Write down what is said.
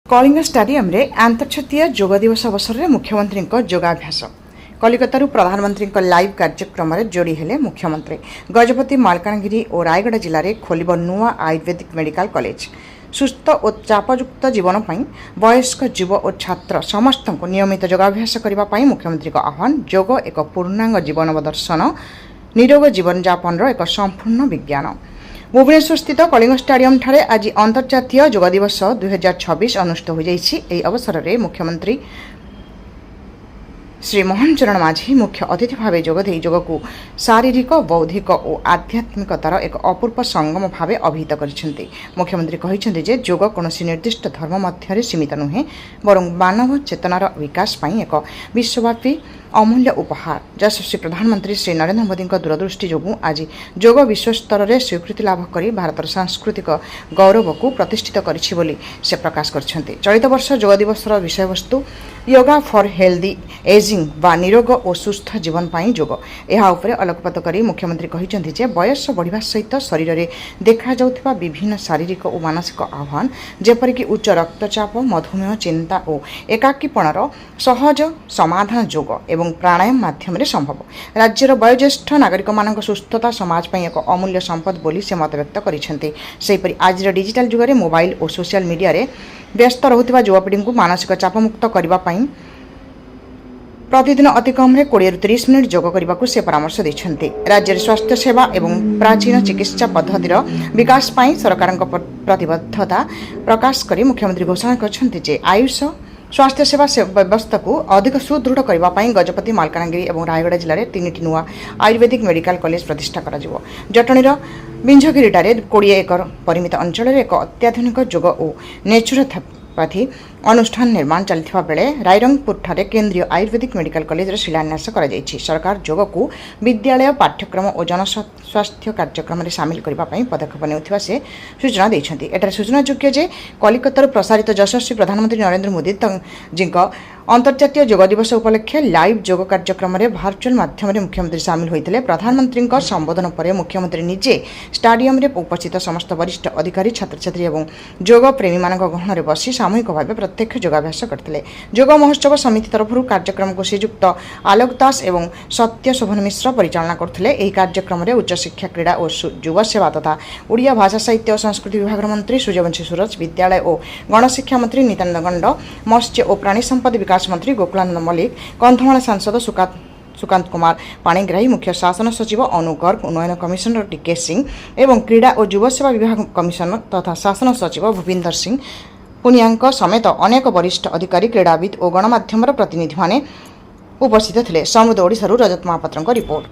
Kalinga stadium रे अंतर्जातीय योग दिवस अवसर में मुख्यमंत्री योगाभ्यास कलिकतारू प्रधानमंत्री लाइव कार्यक्रम में जोड़ी हेले मुख्यमंत्री गजपति मालकानगिरी और रायगढ़ जिले में खोल नुआ आयुर्वेदिक मेडिकल कॉलेज सुस्थ और चापयुक्त जीवन वयस्क युव और छात्र समस्त को नियमित योगाभ्यास करने मुख्यमंत्री आह्वान। योग एक पूर्णांग जीवन दर्शन निरोग जीवन यापन एक संपूर्ण विज्ञान। भुवनेश्वर स्थित कलिंग स्टाडियम ठारे आज अंतर्जातीय योग दिवस 2026 अनुष्ठित हो जाइछि। एही अवसर में मुख्यमंत्री श्री मोहन चरण माझी मुख्य अतिथि भाव जोगदे योग को शारीरिक बौद्धिक और आध्यात्मिकतार एक अपूर्व संगम भाव अभिहित करिसेंति। मुख्यमंत्री कहिसेंति जे योग कौनसी निर्दिष्ट धर्म मध्य सीमित नुहे बरं मानव चेतनार विकास पई एक विश्वव्यापी अमूल्य उपहार। यशस्वी प्रधानमंत्री श्री नरेंद्र मोदी दूरदृष्टि जोगु आज योग विश्व स्तर में स्वीकृति लाभ कर भारतर सांस्कृतिक गौरव को प्रतिष्ठित करिछि बोली से प्रकाश करछन्ति। चलित वर्ष योग दिवस विषय वस्तु योगा फॉर हेल्दी एजिंग बा निरोग और सुस्थ जीवन पाई योग। यह उपरे आलोकपात करी मुख्यमंत्री कहिसेंति जे बयस बढ़िबा सहित शरीर में देखा जाउथिबा विभिन्न शारीरिक और मानसिक आह्वान जेपरिक उच्च रक्तचाप मधुमेह चिंता और एकाकीपणार सहज समाधान योग एवं प्राणायाम माध्यम संभव। राज्यर वयोज्येष्ठ नागरिक मान सुस्थता समाज पर एक अमूल्य संपद बोली से मत व्यक्त करी। आज डिजिटल जुग में मोबाइल और सोशल मीडिया रे व्यस्त रहुथिबा युवापीढ़ी को मानसिक चापमुक्त करने प्रतिदिन अति कम 20-30 मिनिट योग करने को से परामर्श देते। राज्य स्वास्थ्य सेवा एवं प्राचीन चिकित्सा पद्धतिर विकास पाई सरकार प्रतिबद्धता प्रकाश कर मुख्यमंत्री घोषणा करछन्ति आयुष स्वास्थ्य सेवा व्यवस्था को अधिक सुदृढ़ करने गजपति मालकानगिरी और रायगढ़ जिले में 3टी नुआ आयुर्वेदिक मेडिकल कॉलेज प्रतिष्ठा कर जटणीर बिंझगिरिटारे 20 एकर परिमित अंचल एक अत्याधुनिक योग और नेचुरोपैथी अनुष्ठान निर्माण चलता बेले रायरंगपुर ठारे केंद्रीय आयुर्वेदिक मेडिकल कॉलेज शिलान्यास कर सरकार योग को विद्यालय पाठ्यक्रम और जनस्वास्थ्य कार्यक्रम में सामिल करने पदक्षेप नेउथिबा से सूचना देइछन्ति। एटार सूचनायोग्य जे कलिकतार प्रसारित यशस्वी प्रधानमंत्री नरेंद्र मोदी जी अंतर्जातीय योग दिवस उपलक्षे लाइव योग कार्यक्रम में भार्चुअल माध्यम मुख्यमंत्री सामिल होते। प्रधानमंत्री संबोधन पर मुख्यमंत्री निजे स्टाडियम में उपस्थित समस्त वरिष्ठ अधिकारी छात्र छात्री और योग प्रेमी मान गहन में बसी सामूहिक भाव प्रत्यक्ष योगाभ्यास करते। योग महोत्सव समिति तरफ कार्यक्रम को श्रीजुक्त आलोक दास एवं सत्य शोभन मिश्र परिचालना करते। यह कार्यक्रम में उच्च शिक्षा क्रीड़ा और युवा सेवा तथा ओडिया भाषा साहित्य और संस्कृति विभाग मंत्री सूर्यवंशी सूरज विद्यालय और गणशिक्षा मंत्री नित्यानंद गंड मत्स्य और प्राणी संपद विकास मंत्री गोकुलानंद मल्लिक कंधमाल सांसद सुकांत कुमार पाणिग्राही मुख्य शासन सचिव अनु गर्ग उन्नयन कमिशनर टीके सिंह एवं क्रीड़ा और युवा सेवा विभाग कमिशनर तथा शासन सचिव भूपिंदर सिंह पुनिया समेत अनेक वरिष्ठ अधिकारी क्रीड़ाविद और गणमाध्यम प्रतिनिधि माने उपस्थित थे। समृद्ध ओडिशारू रजत महापात्रଙ୍କ रिपोर्ट।